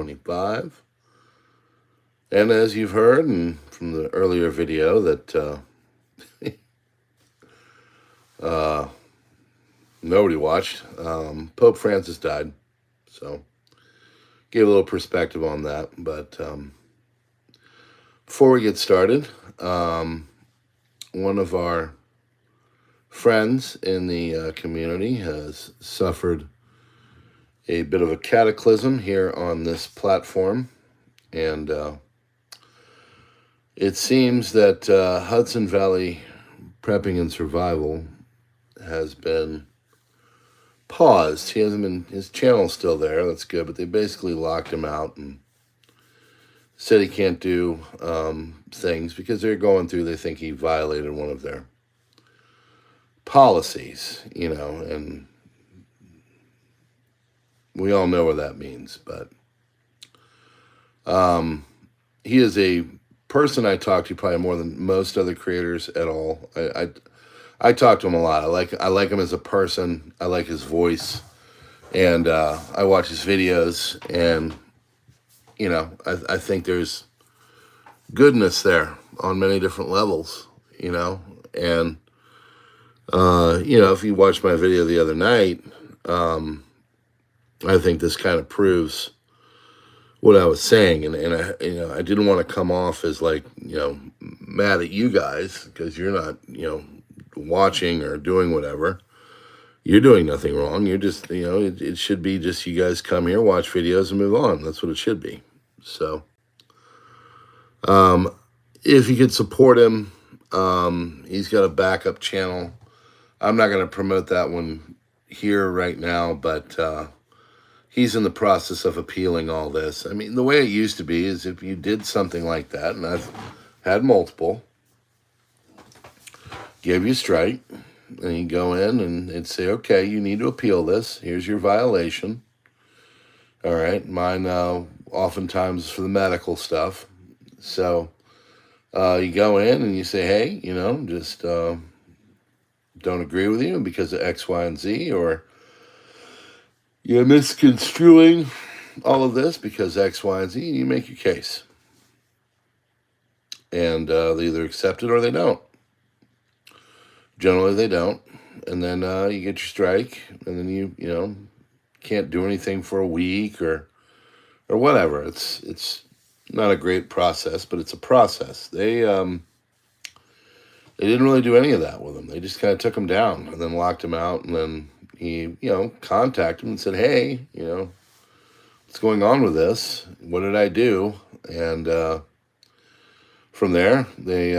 2025. And as you've heard and from the earlier video that nobody watched, Pope Francis died. So gave a little perspective on that. But before we get started, one of our friends in the community has suffered a bit of a cataclysm here on this platform. And it seems that Hudson Valley Prepping and Survival has been paused. He hasn't been, his channel's still there, that's good, but they basically locked him out and said he can't do things because they're going through, they think he violated one of their policies, you know, and we all know what that means. But he is a person I talk to probably more than most other creators at all. I talk to him a lot. I like him as a person. I like his voice, and I watch his videos, and you know, I think there's goodness there on many different levels, you know. And you know, if you watched my video the other night, I think this kind of proves what I was saying, and I, you know, I didn't want to come off as like, you know, mad at you guys because you're not, you know, watching or doing whatever. You're doing nothing wrong. You're just, you know, it should be just you guys come here, watch videos, and move on. That's what it should be. So, if you could support him, he's got a backup channel. I'm not going to promote that one here right now, but he's in the process of appealing all this. I mean, the way it used to be is if you did something like that, and I've had multiple, give you a strike, and you go in and it'd say, okay, you need to appeal this. Here's your violation. All right. Mine oftentimes for the medical stuff. So you go in and you say, hey, you know, just don't agree with you because of X, Y, and Z, or you're misconstruing all of this because X, Y, and Z, and you make your case. And they either accept it or they don't. Generally, they don't. And then you get your strike, and then you know, can't do anything for a week or whatever. It's not a great process, but it's a process. They didn't really do any of that with him. They just kind of took him down and then locked him out, and then he, you know, contacted him and said, hey, you know, what's going on with this? What did I do? And from there, they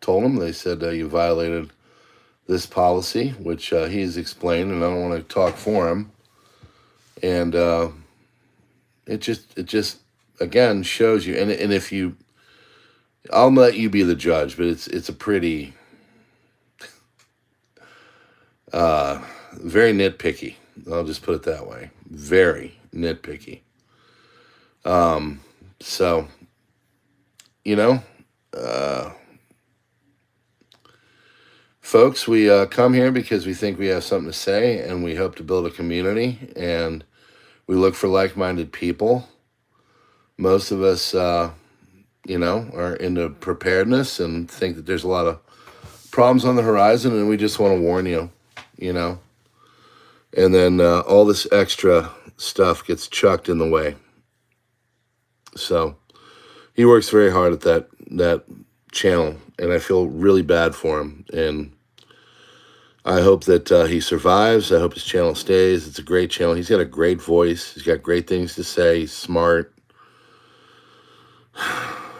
told him, they said, you violated this policy, which he's explained, and I don't want to talk for him. And it just again shows you, and if you, I'll let you be the judge, but it's a pretty very nitpicky. I'll just put it that way. Very nitpicky. So, you know, folks, we come here because we think we have something to say, and we hope to build a community, and we look for like-minded people. Most of us, you know, are into preparedness and think that there's a lot of problems on the horizon, and we just want to warn you, you know. And then all this extra stuff gets chucked in the way. So he works very hard at that channel, and I feel really bad for him. And I hope that he survives. I hope his channel stays. It's a great channel. He's got a great voice. He's got great things to say. He's smart.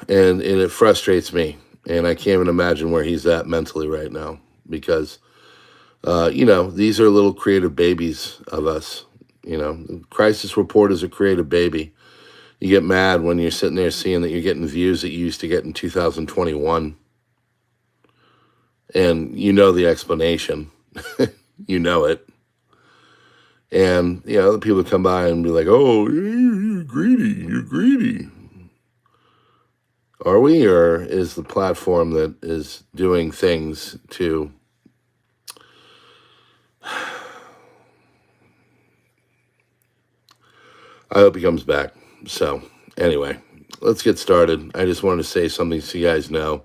And it frustrates me. And I can't even imagine where he's at mentally right now, because you know, these are little creative babies of us. You know, Crisis Report is a creative baby. You get mad when you're sitting there seeing that you're getting views that you used to get in 2021. And you know the explanation. You know it. And, you know, the people come by and be like, oh, you're greedy. You're greedy. Are we? Or is the platform that is doing things to I hope he comes back. So anyway, let's get started. I just wanted to say something so you guys know.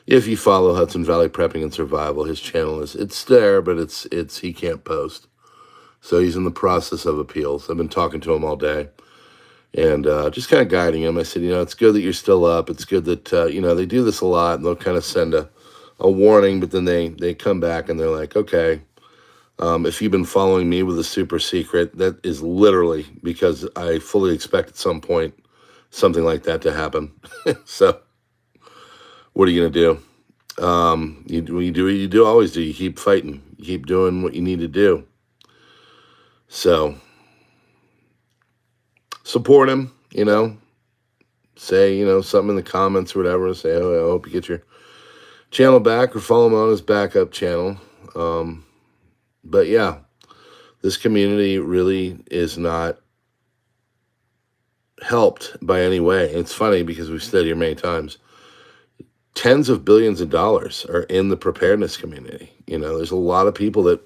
If you follow Hudson Valley Prepping and Survival, his channel it's there, but it's he can't post. So he's in the process of appeals. I've been talking to him all day and just kind of guiding him. I said, it's good that you're still up. It's good that, they do this a lot, and they'll kind of send a warning, but then they come back and they're like, okay, if you've been following me with a super secret, that is literally because I fully expect at some point something like that to happen. So what are you going to do? You do what you do always do. You keep fighting. You keep doing what you need to do. So support him, say, something in the comments or whatever. Say, oh, I hope you get your channel back, or follow him on his backup channel. But yeah, this community really is not helped by any way. It's funny because we've said here many times, tens of billions of dollars are in the preparedness community. There's a lot of people that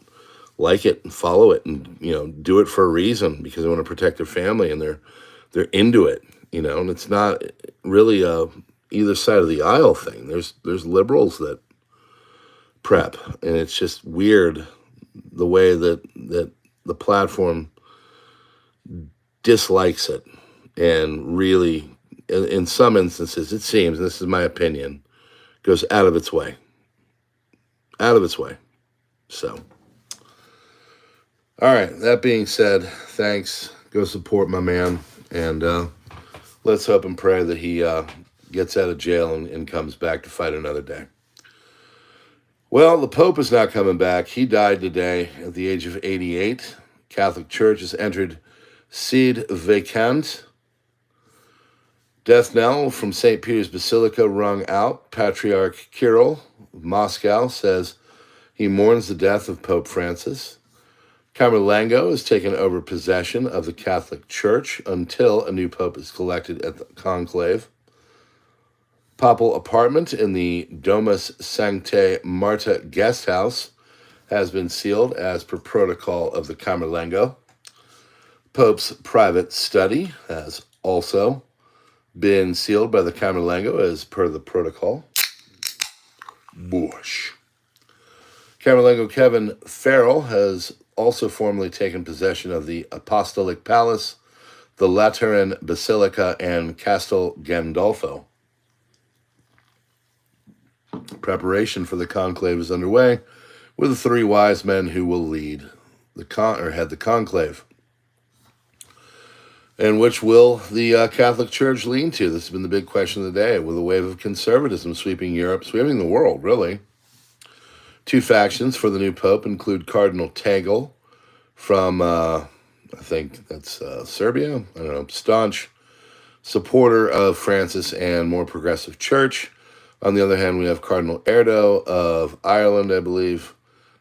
like it and follow it and, do it for a reason because they want to protect their family, and they're into it, and it's not really a either side of the aisle thing. There's liberals that prep, and it's just weird the way that the platform dislikes it, and really, in some instances, it seems, and this is my opinion, goes out of its way. So, all right, that being said, thanks. Go support my man, and let's hope and pray that he gets out of jail and comes back to fight another day. Well, the Pope is not coming back. He died today at the age of 88. Catholic Church has entered sede vacant. Death knell from St. Peter's Basilica rung out. Patriarch Kirill of Moscow says he mourns the death of Pope Francis. Camerlengo has taken over possession of the Catholic Church until a new pope is elected at the conclave. Papal apartment in the Domus Sanctae Marta guest house has been sealed as per protocol of the Camerlengo. Pope's private study has also been sealed by the Camerlengo as per the protocol. Bush. Camerlengo Kevin Farrell has also formally taken possession of the Apostolic Palace, the Lateran Basilica, and Castel Gandolfo. Preparation for the conclave is underway, with the three wise men who will lead head the conclave. And which will the Catholic Church lean to? This has been the big question of the day, with a wave of conservatism sweeping Europe, sweeping the world, really. Two factions for the new pope include Cardinal Tagle from, I think that's Serbia, I don't know, staunch supporter of Francis and more progressive church. On the other hand, we have Cardinal Erdo of Ireland, I believe.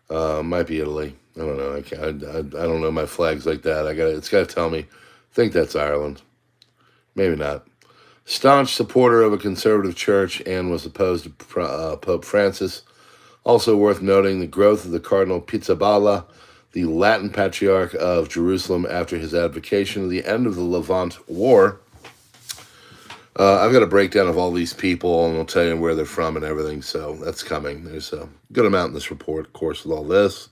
Might be Italy. I don't know. I don't know my flags like that. It's got to tell me. I think that's Ireland. Maybe not. Staunch supporter of a conservative church and was opposed to Pope Francis. Also worth noting the growth of the Cardinal Pizzaballa, the Latin Patriarch of Jerusalem, after his advocacy of the end of the Levant War. I've got a breakdown of all these people, and I'll tell you where they're from and everything, so that's coming. There's a good amount in this report, of course, with all this.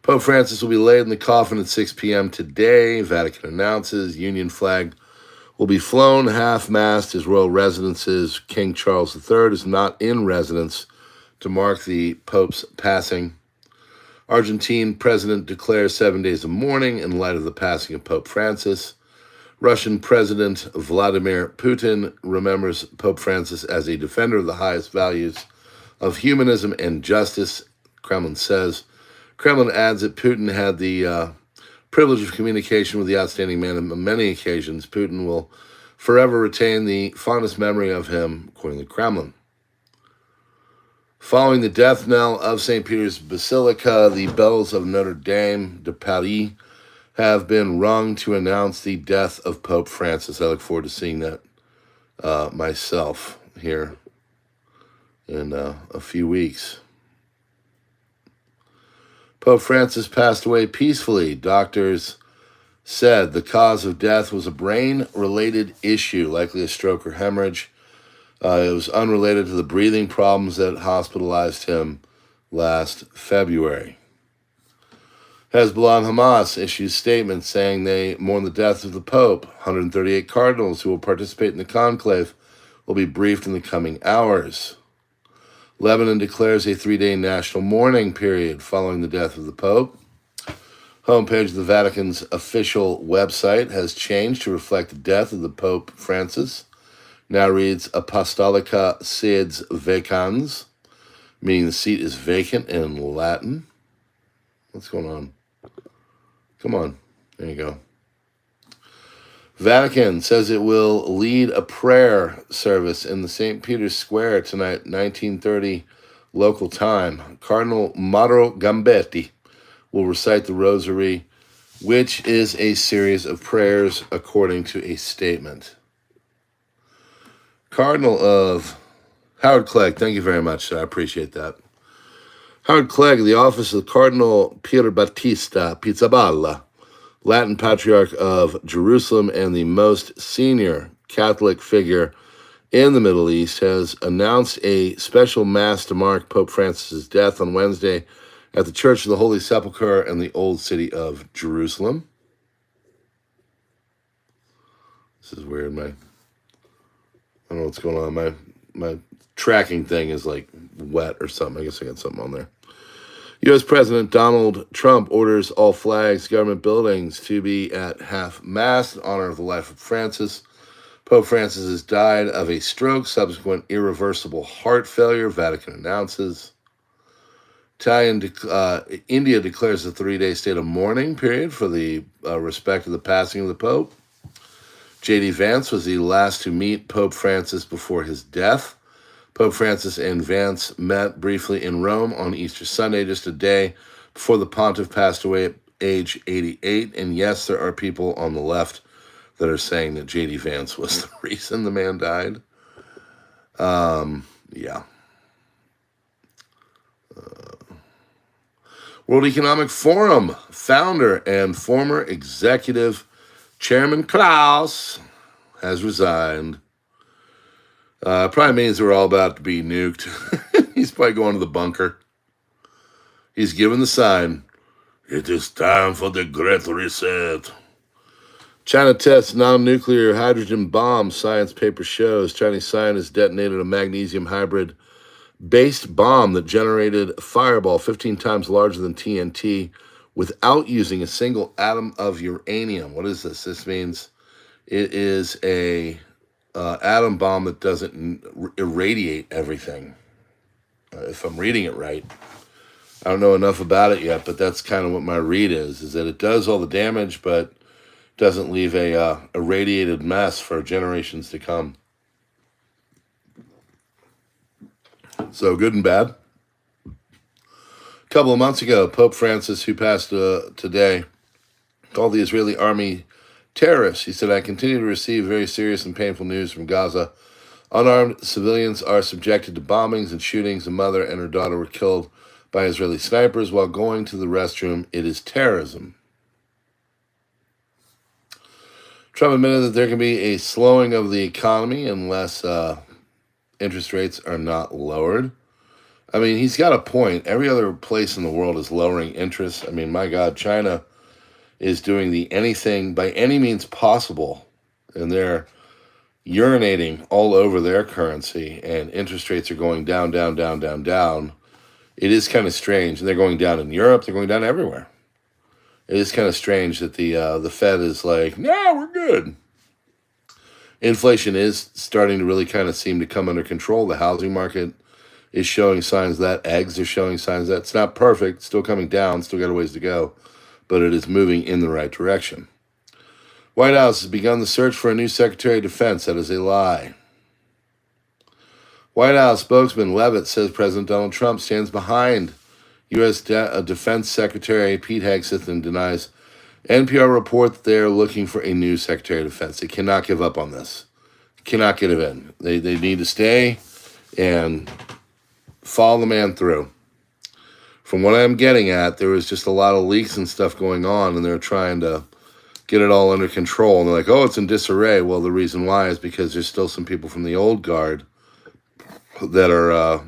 Pope Francis will be laid in the coffin at 6 p.m. today. Vatican announces Union flag will be flown half-mast. His royal residences. King Charles III is not in residence to mark the Pope's passing. Argentine president declares 7 days of mourning in light of the passing of Pope Francis. Russian President Vladimir Putin remembers Pope Francis as a defender of the highest values of humanism and justice, Kremlin says. Kremlin adds that Putin had the privilege of communication with the outstanding man on many occasions. Putin will forever retain the fondest memory of him, according to Kremlin. Following the death knell of St. Peter's Basilica, the bells of Notre Dame de Paris have been rung to announce the death of Pope Francis. I look forward to seeing that myself here in a few weeks. Pope Francis passed away peacefully. Doctors said the cause of death was a brain-related issue, likely a stroke or hemorrhage. It was unrelated to the breathing problems that hospitalized him last February. Hezbollah and Hamas issued statements saying they mourn the death of the Pope. 138 cardinals who will participate in the conclave will be briefed in the coming hours. Lebanon declares a 3-day national mourning period following the death of the Pope. Homepage of the Vatican's official website has changed to reflect the death of the Pope Francis. Now reads Apostolica Seds Vacans, meaning the seat is vacant in Latin. What's going on? Come on. There you go. Vatican says it will lead a prayer service in the St. Peter's Square tonight, 1930 local time. Cardinal Mauro Gambetti will recite the Rosary, which is a series of prayers according to a statement. Cardinal of Howard Clegg, thank you very much, sir. I appreciate that. Howard Clegg, the office of Cardinal Pier Battista Pizzaballa, Latin Patriarch of Jerusalem and the most senior Catholic figure in the Middle East, has announced a special mass to mark Pope Francis' death on Wednesday at the Church of the Holy Sepulchre in the Old City of Jerusalem. This is weird. I don't know what's going on. My tracking thing is like wet or something. I guess I got something on there. U.S. President Donald Trump orders all flags, government buildings to be at half-mast in honor of the life of Francis. Pope Francis has died of a stroke, subsequent irreversible heart failure, Vatican announces. India declares a 3-day state of mourning period for the respect of the passing of the Pope. J.D. Vance was the last to meet Pope Francis before his death. Pope Francis and Vance met briefly in Rome on Easter Sunday, just a day before the pontiff passed away at age 88. And yes, there are people on the left that are saying that J.D. Vance was the reason the man died. Yeah. World Economic Forum founder and former executive Chairman Klaus has resigned. Probably means we're all about to be nuked. He's probably going to the bunker. He's given the sign. It is time for the Great Reset. China tests non-nuclear hydrogen bomb, science paper shows. Chinese scientists detonated a magnesium hybrid-based bomb that generated a fireball 15 times larger than TNT without using a single atom of uranium. What is this? This means it is a atom bomb that doesn't irradiate everything. If I'm reading it right. I don't know enough about it yet, but that's kind of what my read is that it does all the damage, but doesn't leave a irradiated mess for generations to come. So good and bad. A couple of months ago, Pope Francis, who passed today, called the Israeli army terrorists. He said, I continue to receive very serious and painful news from Gaza. Unarmed civilians are subjected to bombings and shootings. A mother and her daughter were killed by Israeli snipers while going to the restroom. It is terrorism. Trump admitted that there can be a slowing of the economy unless interest rates are not lowered. I mean, he's got a point. Every other place in the world is lowering interest. I mean, my God, China is doing the anything by any means possible, and they're urinating all over their currency, and interest rates are going down, down, down, down, down. It is kind of strange. And they're going down in Europe. They're going down everywhere. It is kind of strange that the Fed is like, no, we're good. Inflation is starting to really kind of seem to come under control. The housing market is showing signs that. Eggs are showing signs that. It's not perfect. Still coming down. Still got a ways to go. But it is moving in the right direction. White House has begun the search for a new Secretary of Defense. That is a lie. White House spokesman Leavitt says President Donald Trump stands behind U.S. Defense Secretary Pete Hegseth and denies NPR report that they are looking for a new Secretary of Defense. They cannot give up on this. Cannot get it in. They need to stay and follow the man through. From what I'm getting at, there was just a lot of leaks and stuff going on, and they're trying to get it all under control. And they're like, oh, it's in disarray. Well, the reason why is because there's still some people from the old guard that are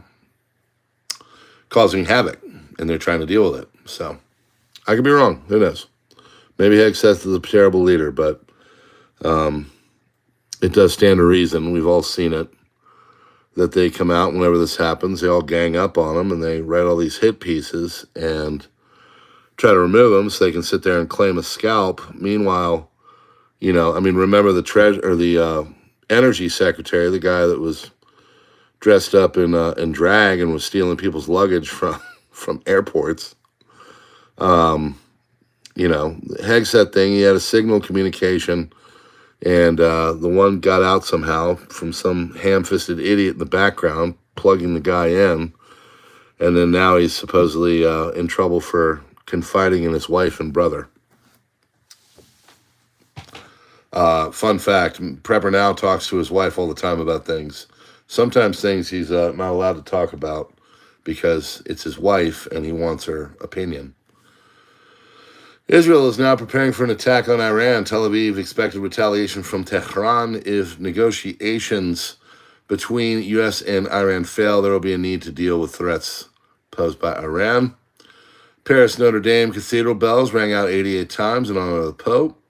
causing havoc, and they're trying to deal with it. So I could be wrong. Who knows? Maybe Hegseth is a terrible leader, but it does stand to reason. We've all seen it, that they come out whenever this happens. They all gang up on them, and they write all these hit pieces and try to remove them so they can sit there and claim a scalp. Meanwhile, remember the energy secretary, the guy that was dressed up in drag and was stealing people's luggage from airports. The Hegseth thing, he had a signal communication, and the one got out somehow from some ham-fisted idiot in the background, plugging the guy in, and then now he's supposedly in trouble for confiding in his wife and brother. Fun fact, PrepperNow talks to his wife all the time about things. Sometimes things he's not allowed to talk about because it's his wife and he wants her opinion. Israel is now preparing for an attack on Iran. Tel Aviv expected retaliation from Tehran. If negotiations between U.S. and Iran fail, there will be a need to deal with threats posed by Iran. Paris Notre Dame Cathedral bells rang out 88 times in honor of the Pope.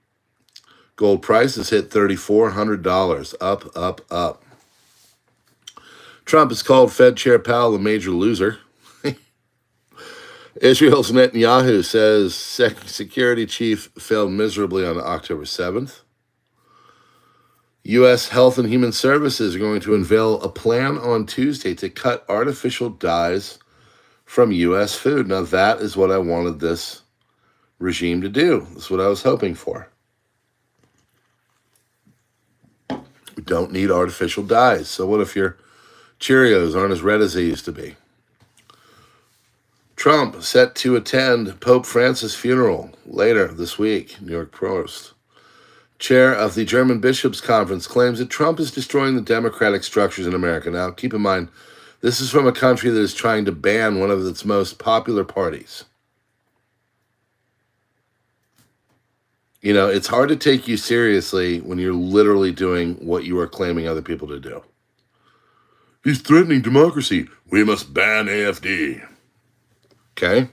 Gold price has hit $3,400. Up, up, up. Trump has called Fed Chair Powell a major loser. Israel's Netanyahu says security chief failed miserably on October 7th. U.S. Health and Human Services are going to unveil a plan on Tuesday to cut artificial dyes from U.S. food. Now, that is what I wanted this regime to do. That's what I was hoping for. We don't need artificial dyes. So what if your Cheerios aren't as red as they used to be? Trump set to attend Pope Francis' funeral later this week, New York Post. Chair of the German Bishops' Conference claims that Trump is destroying the democratic structures in America. Now, keep in mind, this is from a country that is trying to ban one of its most popular parties. It's hard to take you seriously when you're literally doing what you are claiming other people to do. He's threatening democracy. We must ban AFD. Okay.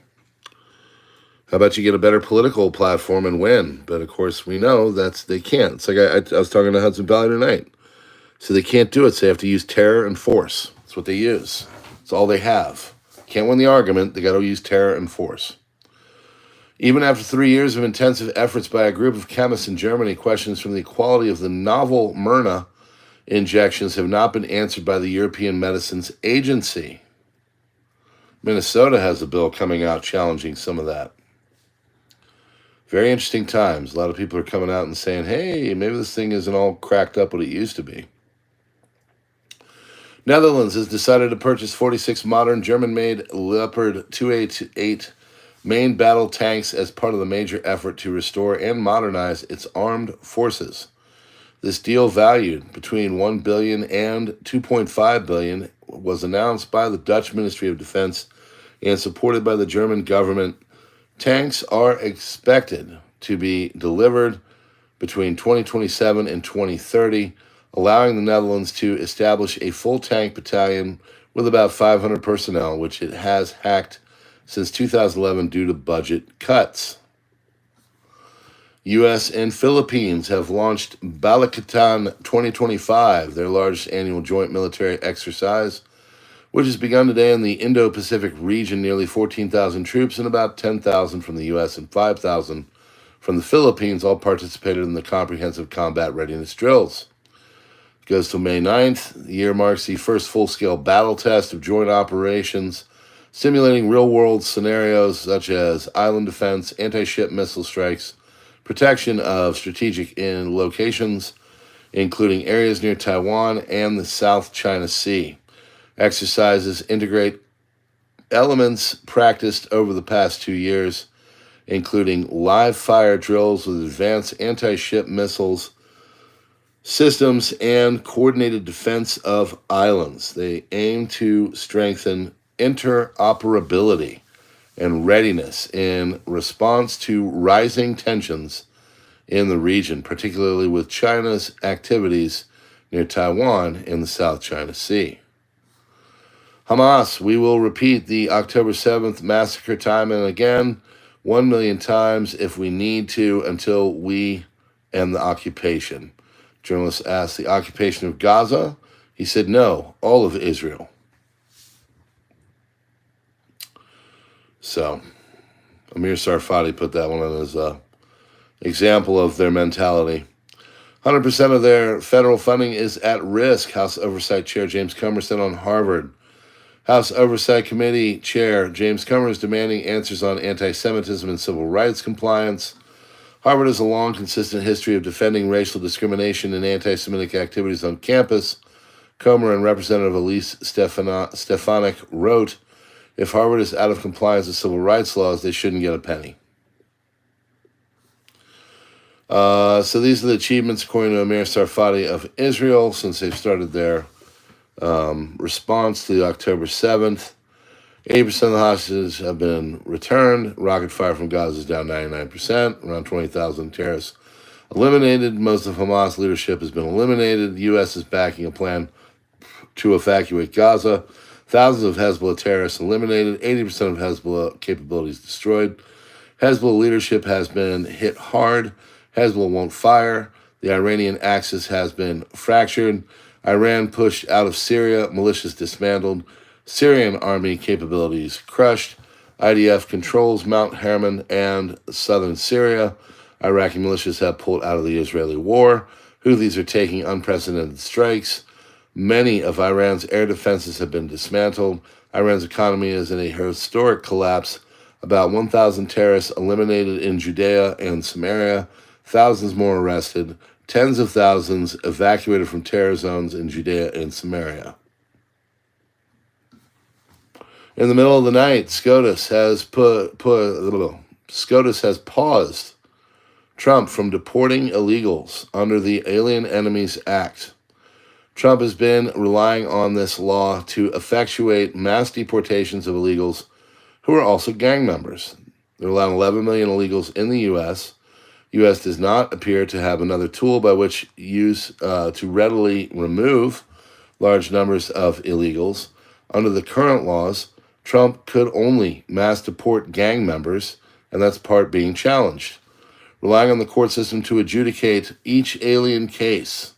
How about you get a better political platform and win? But of course, we know they can't. It's like I was talking to Hudson Valley tonight. So they can't do it. So they have to use terror and force. That's what they use. It's all they have. Can't win the argument. They got to use terror and force. Even after 3 years of intensive efforts by a group of chemists in Germany, questions from the quality of the novel Myrna injections have not been answered by the European Medicines Agency. Minnesota has a bill coming out challenging some of that. Very interesting times. A lot of people are coming out and saying, hey, maybe this thing isn't all cracked up what it used to be. Netherlands has decided to purchase 46 modern German-made Leopard 288 main battle tanks as part of the major effort to restore and modernize its armed forces. This deal, valued between $1 billion and $2.5 billion, was announced by the Dutch Ministry of Defense and supported by the German government. Tanks are expected to be delivered between 2027 and 2030, allowing the Netherlands to establish a full tank battalion with about 500 personnel, which it has hacked since 2011 due to budget cuts. U.S. and Philippines have launched Balikatan 2025, their largest annual joint military exercise, which has begun today in the Indo-Pacific region. Nearly 14,000 troops and about 10,000 from the U.S. and 5,000 from the Philippines all participated in the comprehensive combat readiness drills. It goes till May 9th. The year marks the first full-scale battle test of joint operations, simulating real-world scenarios such as island defense, anti-ship missile strikes, protection of strategic locations, including areas near Taiwan and the South China Sea. Exercises integrate elements practiced over the past 2 years, including live fire drills with advanced anti-ship missiles systems and coordinated defense of islands. They aim to strengthen interoperability and readiness in response to rising tensions in the region, particularly with China's activities near Taiwan in the South China Sea. Hamas, we will repeat the October 7th massacre time and again, 1 million times if we need to, until we end the occupation. Journalists asked, the occupation of Gaza? He said, no, all of Israel. So, Amir Sarfati put that one on as an example of their mentality. 100% of their federal funding is at risk, House Oversight Chair James Comer said on Harvard. House Oversight Committee Chair James Comer is demanding answers on anti-Semitism and civil rights compliance. Harvard has a long, consistent history of defending racial discrimination and anti-Semitic activities on campus. Comer and Representative Elise Stefanik wrote, if Harvard is out of compliance with civil rights laws, they shouldn't get a penny. So these are the achievements, according to Amir Sarfati, of Israel since they've started their response to the October 7th. 80% of the hostages have been returned. Rocket fire from Gaza is down 99%. Around 20,000 terrorists eliminated. Most of Hamas leadership has been eliminated. The U.S. is backing a plan to evacuate Gaza. Thousands of Hezbollah terrorists eliminated. 80% of Hezbollah capabilities destroyed. Hezbollah leadership has been hit hard. Hezbollah won't fire. The Iranian axis has been fractured. Iran pushed out of Syria. Militias dismantled. Syrian army capabilities crushed. IDF controls Mount Hermon and southern Syria. Iraqi militias have pulled out of the Israeli war. Houthis are taking unprecedented strikes. Many of Iran's air defenses have been dismantled. Iran's economy is in a historic collapse. About 1,000 terrorists eliminated in Judea and Samaria. Thousands more arrested. Tens of thousands evacuated from terror zones in Judea and Samaria. In the middle of the night, SCOTUS has paused Trump from deporting illegals under the Alien Enemies Act. Trump has been relying on this law to effectuate mass deportations of illegals who are also gang members. They're allowing 11 million illegals in the U.S. U.S. does not appear to have another tool by which use to readily remove large numbers of illegals. Under the current laws, Trump could only mass deport gang members, and that's part being challenged. Relying on the court system to adjudicate each alien case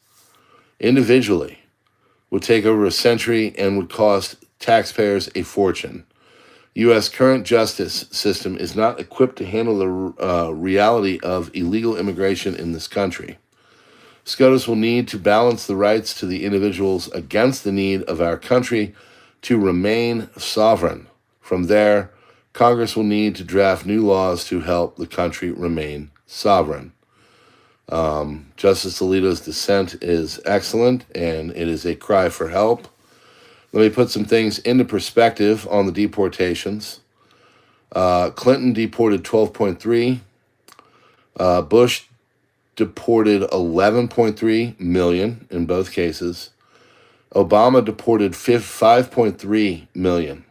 individually would take over a century and would cost taxpayers a fortune. U.S. current justice system is not equipped to handle the reality of illegal immigration in this country. SCOTUS will need to balance the rights to the individuals against the need of our country to remain sovereign. From there, Congress will need to draft new laws to help the country remain sovereign. Justice Alito's dissent is excellent, and it is a cry for help. Let me put some things into perspective on the deportations. Clinton deported 12.3. Bush deported 11.3 million in both cases. Obama deported 5.3 million.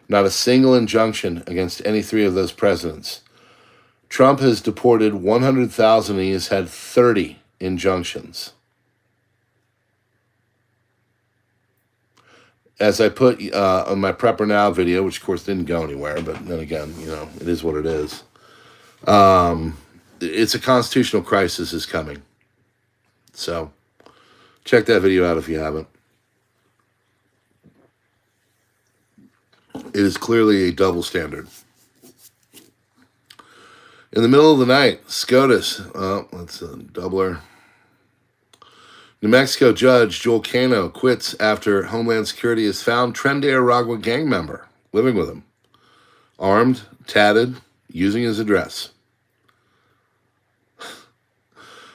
Not a single injunction against any three of those presidents. Trump has deported 100,000 and he has had 30 injunctions. As I put on my PrepperNow video, which of course didn't go anywhere, but then again, it is what it is. It's a constitutional crisis is coming. So check that video out if you haven't. It is clearly a double standard. In the middle of the night, SCOTUS, that's a doubler. New Mexico judge Joel Cano quits after Homeland Security has found Tren de Aragua gang member living with him. Armed, tatted, using his address.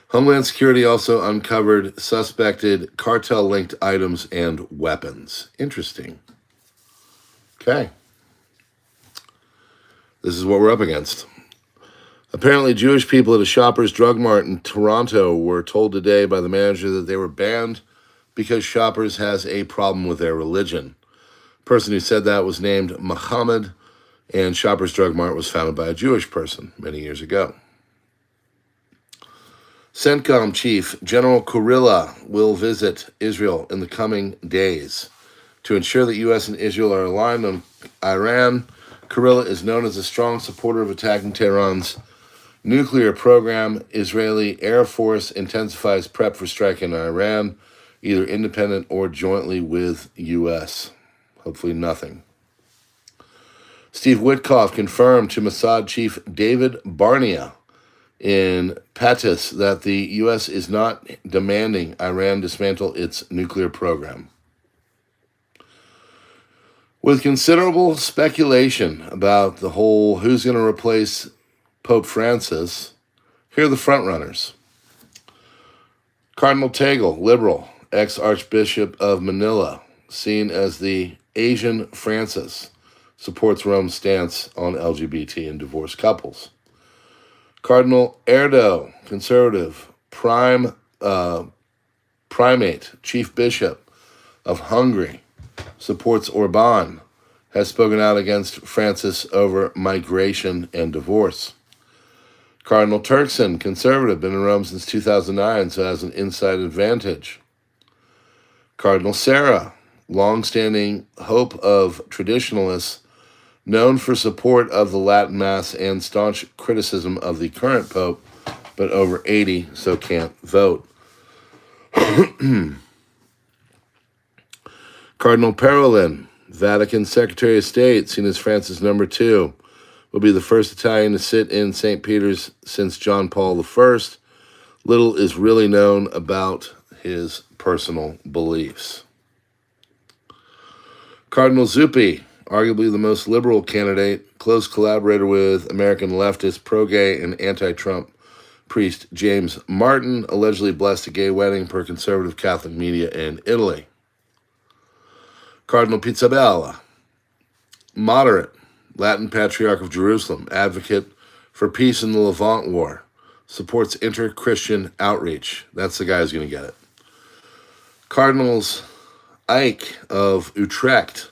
Homeland Security also uncovered suspected cartel-linked items and weapons. Interesting. Okay. This is what we're up against. Apparently, Jewish people at a Shoppers Drug Mart in Toronto were told today by the manager that they were banned because Shoppers has a problem with their religion. The person who said that was named Muhammad, and Shoppers Drug Mart was founded by a Jewish person many years ago. CENTCOM Chief General Kurilla will visit Israel in the coming days. To ensure that U.S. and Israel are aligned on Iran, Kurilla is known as a strong supporter of attacking Tehran's nuclear program. Israeli Air Force intensifies prep for striking Iran, either independent or jointly with U.S. Hopefully nothing. Steve Witkoff confirmed to Mossad Chief David Barnea in Pattis that the U.S. is not demanding Iran dismantle its nuclear program. With considerable speculation about the whole who's going to replace Pope Francis, here are the frontrunners. Cardinal Tagle, liberal, ex-Archbishop of Manila, seen as the Asian Francis, supports Rome's stance on LGBT and divorced couples. Cardinal Erdo, conservative, primate, chief bishop of Hungary, supports Orban, has spoken out against Francis over migration and divorce. Cardinal Turkson, conservative, been in Rome since 2009, so has an inside advantage. Cardinal Sarah, long-standing hope of traditionalists, known for support of the Latin Mass and staunch criticism of the current pope, but over 80, so can't vote. Cardinal Parolin, Vatican Secretary of State, seen as Francis #2, will be the first Italian to sit in St. Peter's since John Paul I. Little is really known about his personal beliefs. Cardinal Zuppi, arguably the most liberal candidate, close collaborator with American leftist pro-gay and anti-Trump priest James Martin, allegedly blessed a gay wedding per conservative Catholic media in Italy. Cardinal Pizzaballa, moderate, Latin Patriarch of Jerusalem, advocate for peace in the Levant War, supports inter-Christian outreach. That's the guy who's going to get it. Cardinals Ike of Utrecht,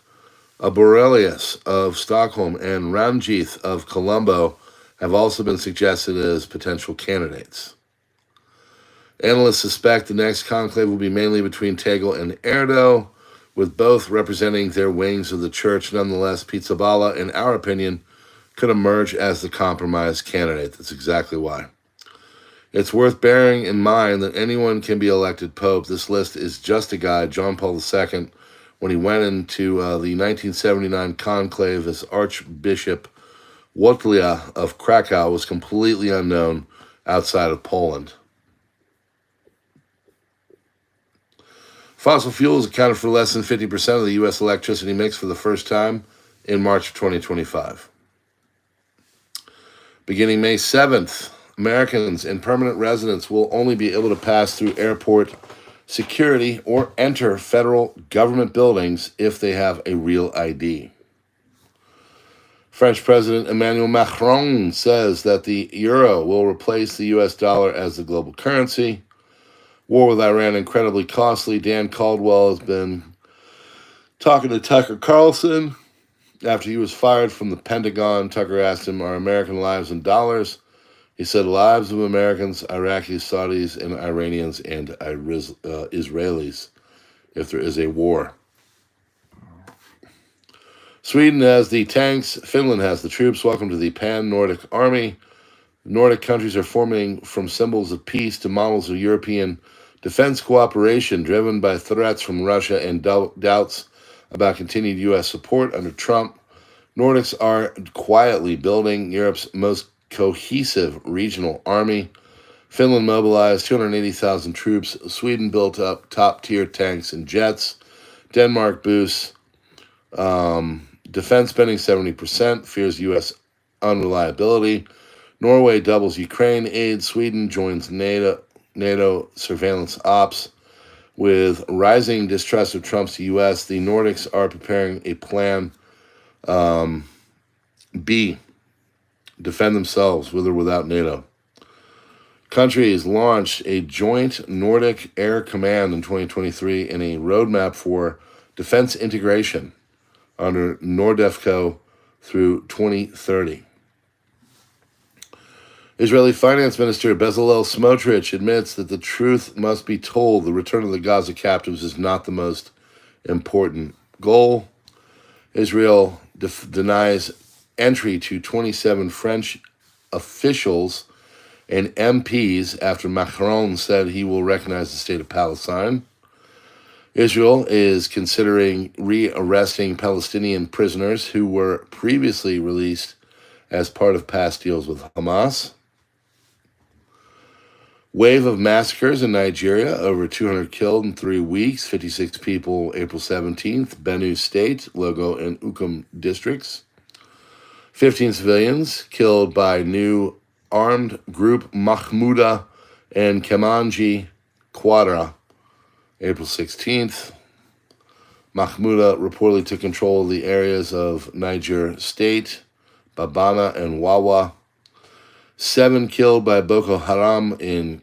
Borelius of Stockholm, and Ramjith of Colombo have also been suggested as potential candidates. Analysts suspect the next conclave will be mainly between Tagle and Erdo, with both representing their wings of the church. Nonetheless, Pizzaballa, in our opinion, could emerge as the compromise candidate. That's exactly why. It's worth bearing in mind that anyone can be elected pope. This list is just a guide. John Paul II, when he went into the 1979 conclave as Archbishop Wojtyła of Krakow, was completely unknown outside of Poland. Fossil fuels accounted for less than 50% of the U.S. electricity mix for the first time in March of 2025. Beginning May 7th, Americans and permanent residents will only be able to pass through airport security or enter federal government buildings if they have a real ID. French President Emmanuel Macron says that the euro will replace the U.S. dollar as the global currency. War with Iran incredibly costly. Dan Caldwell has been talking to Tucker Carlson after he was fired from the Pentagon. Tucker asked him, "Are American lives in dollars?" He said, "Lives of Americans, Iraqis, Saudis, and Iranians, and Israelis, if there is a war." Sweden has the tanks. Finland has the troops. Welcome to the Pan-Nordic Army. Nordic countries are forming from symbols of peace to models of European defense cooperation driven by threats from Russia and doubts about continued U.S. support under Trump. Nordics are quietly building Europe's most cohesive regional army. Finland mobilized 280,000 troops. Sweden built up top-tier tanks and jets. Denmark boosts defense spending 70%, fears U.S. unreliability. Norway doubles Ukraine aid. Sweden joins NATO surveillance ops. With rising distrust of Trump's U.S., the Nordics are preparing a plan B, defend themselves with or without NATO. Countries launched a joint Nordic Air Command in 2023 and a roadmap for defense integration under NORDEFCO through 2030. Israeli Finance Minister Bezalel Smotrich admits that the truth must be told. The return of the Gaza captives is not the most important goal. Israel denies entry to 27 French officials and MPs after Macron said he will recognize the state of Palestine. Israel is considering re-arresting Palestinian prisoners who were previously released as part of past deals with Hamas. Wave of massacres in Nigeria, over 200 killed in 3 weeks, 56 people April 17th, Benue State, Logo and Ukum districts. 15 civilians killed by new armed group Mahmouda and Kemanji Quadra, April 16th. Mahmouda reportedly took control of the areas of Niger State, Babana, and Wawa. 7 killed by Boko Haram in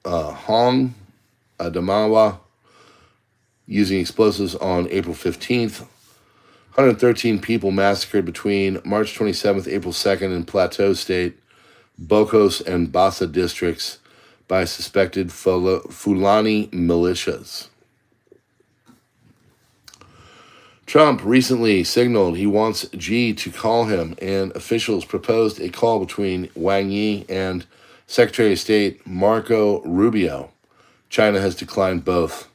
Hong, Adamawa, using explosives on April 15th. 113 people massacred between March 27th, April 2nd in Plateau State, Bokos and Bassa districts by suspected Fulani militias. Trump recently signaled he wants Xi to call him, and officials proposed a call between Wang Yi and Secretary of State Marco Rubio. China has declined both.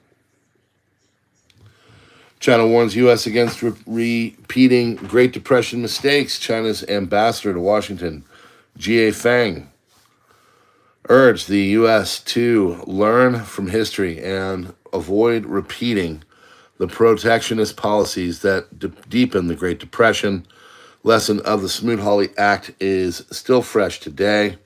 China warns U.S. against repeating Great Depression mistakes. China's ambassador to Washington, Jie Fang, urged the U.S. to learn from history and avoid repeating the protectionist policies that deepen the Great Depression. Lesson of the Smoot-Hawley Act is still fresh today.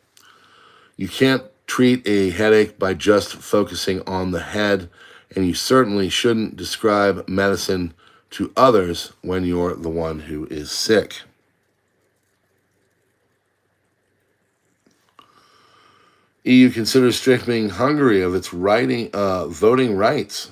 You can't treat a headache by just focusing on the head, and you certainly shouldn't describe medicine to others when you're the one who is sick. EU considers stripping Hungary of its voting rights.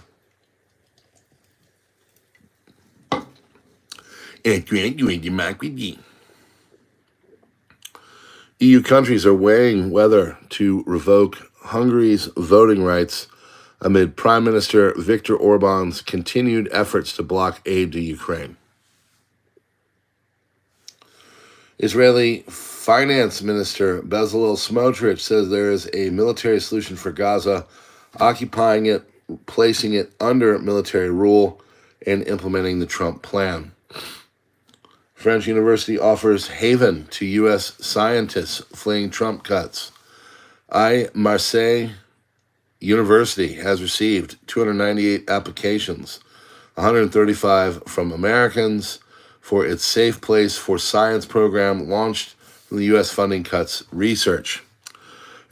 EU countries are weighing whether to revoke Hungary's voting rights amid Prime Minister Viktor Orban's continued efforts to block aid to Ukraine. Israeli Finance Minister Bezalel Smotrich says there is a military solution for Gaza, occupying it, placing it under military rule, and implementing the Trump plan. French University offers haven to U.S. scientists fleeing Trump cuts. Marseille University has received 298 applications, 135 from Americans, for its Safe Place for Science program launched from the U.S. funding cuts research.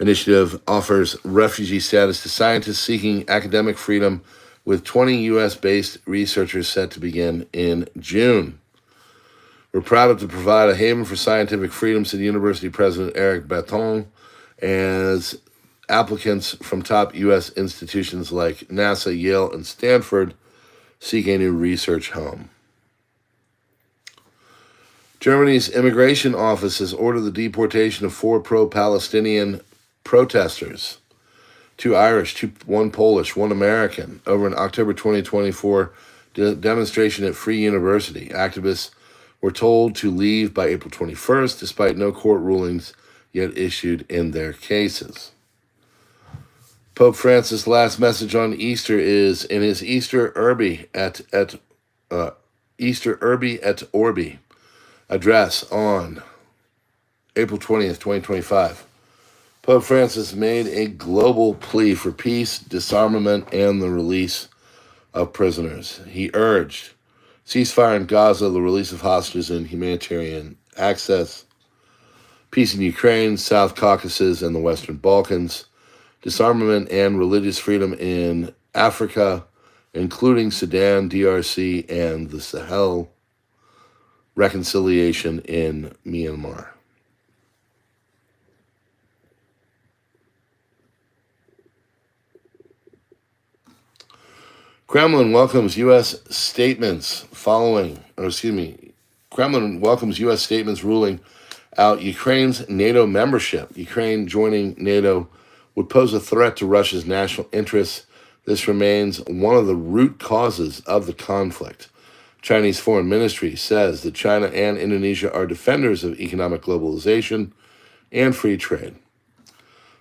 Initiative offers refugee status to scientists seeking academic freedom, with 20 U.S.-based researchers set to begin in June. We're proud to provide a haven for scientific freedom, said University President Eric Baton, as applicants from top U.S. institutions like NASA, Yale, and Stanford seek a new research home. Germany's immigration office has ordered the deportation of 4 pro-Palestinian protesters, 2 Irish, 1 Polish, 1 American, over an October 2024 demonstration at Free University. Activists were told to leave by April 21st, despite no court rulings yet issued in their cases. Pope Francis' last message on Easter is in his Easter Urbi et Orbi address on April 20th, 2025. Pope Francis made a global plea for peace, disarmament, and the release of prisoners. He urged ceasefire in Gaza, the release of hostages, and humanitarian access, peace in Ukraine, South Caucasus, and the Western Balkans, disarmament and religious freedom in Africa, including Sudan, DRC, and the Sahel, reconciliation in Myanmar. Kremlin welcomes U.S. statements ruling out Ukraine's NATO membership. Ukraine joining NATO would pose a threat to Russia's national interests. This remains one of the root causes of the conflict. Chinese Foreign Ministry says that China and Indonesia are defenders of economic globalization and free trade.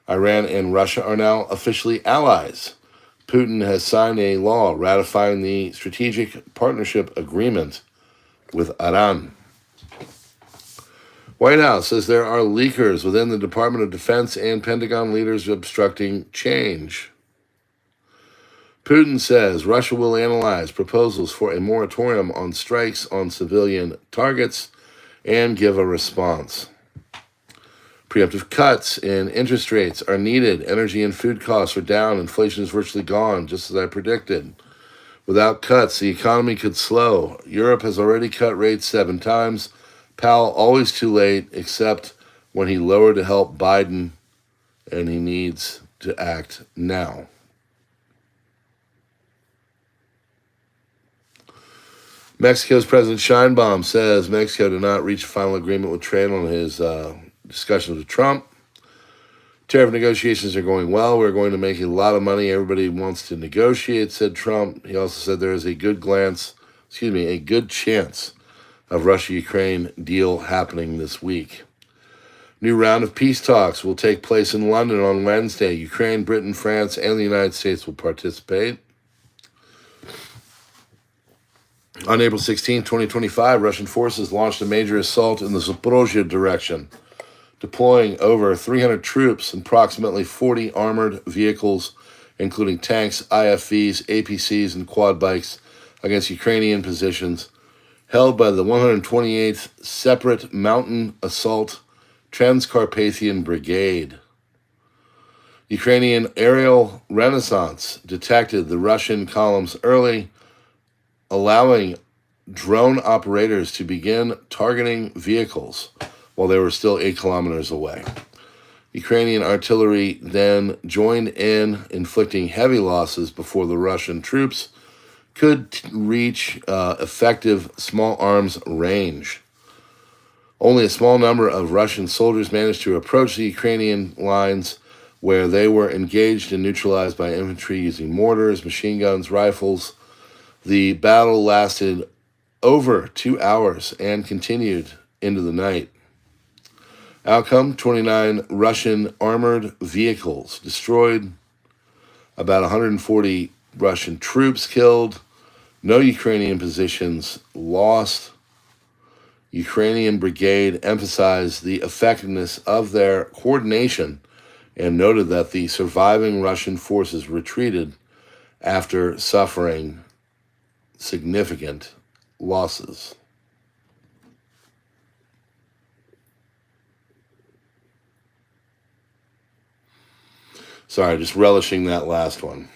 Iran and Russia are now officially allies. Putin has signed a law ratifying the Strategic Partnership Agreement with Iran. White House says there are leakers within the Department of Defense and Pentagon leaders obstructing change. Putin says Russia will analyze proposals for a moratorium on strikes on civilian targets and give a response. Preemptive cuts in interest rates are needed. Energy and food costs are down. Inflation is virtually gone, just as I predicted. Without cuts, the economy could slow. Europe has already cut rates 7 times. Powell always too late, except when he lowered to help Biden, and he needs to act now. Mexico's President Sheinbaum says Mexico did not reach a final agreement with trade on his discussions with Trump. Tariff negotiations are going well. We're going to make a lot of money. Everybody wants to negotiate, said Trump. He also said there is a good chance of Russia-Ukraine deal happening this week. New round of peace talks will take place in London on Wednesday. Ukraine, Britain, France, and the United States will participate. On April 16, 2025, Russian forces launched a major assault in the Zaporozhye direction, deploying over 300 troops and approximately 40 armored vehicles, including tanks, IFVs, APCs, and quad bikes, against Ukrainian positions held by the 128th Separate Mountain Assault Transcarpathian Brigade. Ukrainian aerial renaissance detected the Russian columns early, allowing drone operators to begin targeting vehicles while they were still 8 kilometers away. Ukrainian artillery then joined in, inflicting heavy losses before the Russian troops could reach effective small arms range. Only a small number of Russian soldiers managed to approach the Ukrainian lines, where they were engaged and neutralized by infantry using mortars, machine guns, rifles. The battle lasted over 2 hours and continued into the night. Outcome, 29 Russian armored vehicles destroyed, about 140 Russian troops killed, no Ukrainian positions lost. Ukrainian brigade emphasized the effectiveness of their coordination and noted that the surviving Russian forces retreated after suffering significant losses. Sorry, just relishing that last one.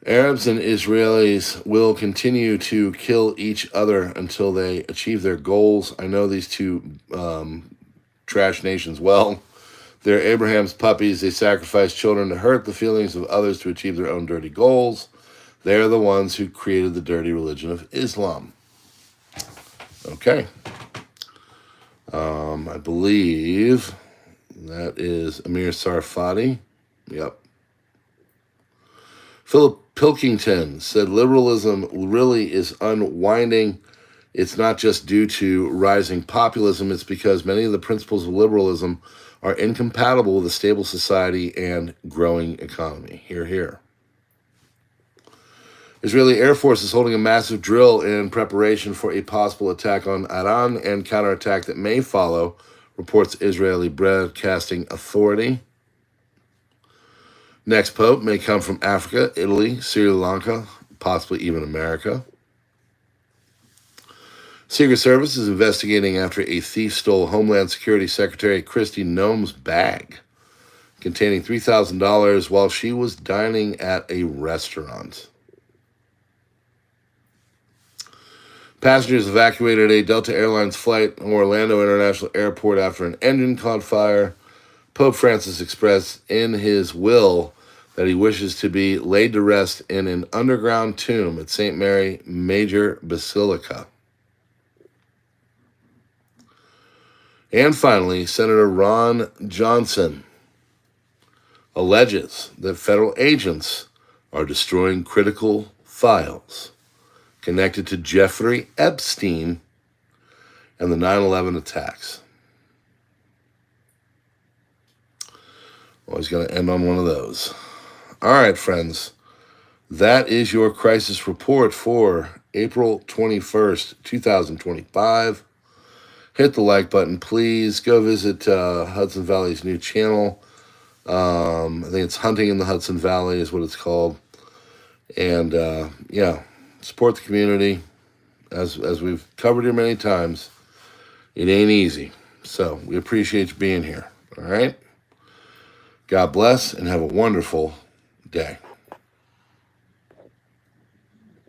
Arabs and Israelis will continue to kill each other until they achieve their goals. I know these two trash nations well. They're Abraham's puppies. They sacrifice children to hurt the feelings of others to achieve their own dirty goals. They're the ones who created the dirty religion of Islam. Okay. I believe that is Amir Sarfati. Yep. Philip Pilkington said liberalism really is unwinding. It's not just due to rising populism. It's because many of the principles of liberalism are incompatible with a stable society and growing economy. Hear, hear. Israeli Air Force is holding a massive drill in preparation for a possible attack on Iran and counterattack that may follow, reports Israeli Broadcasting Authority. Next pope may come from Africa, Italy, Sri Lanka, possibly even America. Secret Service is investigating after a thief stole Homeland Security Secretary Kristi Noem's bag containing $3,000 while she was dining at a restaurant. Passengers evacuated a Delta Airlines flight from Orlando International Airport after an engine caught fire. Pope Francis expressed in his will that he wishes to be laid to rest in an underground tomb at St. Mary Major Basilica. And finally, Senator Ron Johnson alleges that federal agents are destroying critical files connected to Jeffrey Epstein and the 9/11 attacks. Always going to end on one of those. All right, friends. That is your crisis report for April 21st, 2025. Hit the like button, please. Go visit Hudson Valley's new channel. I think it's Hunting in the Hudson Valley is what it's called. And yeah, support the community. As we've covered here many times, it ain't easy. So we appreciate you being here. All right? God bless and have a wonderful day.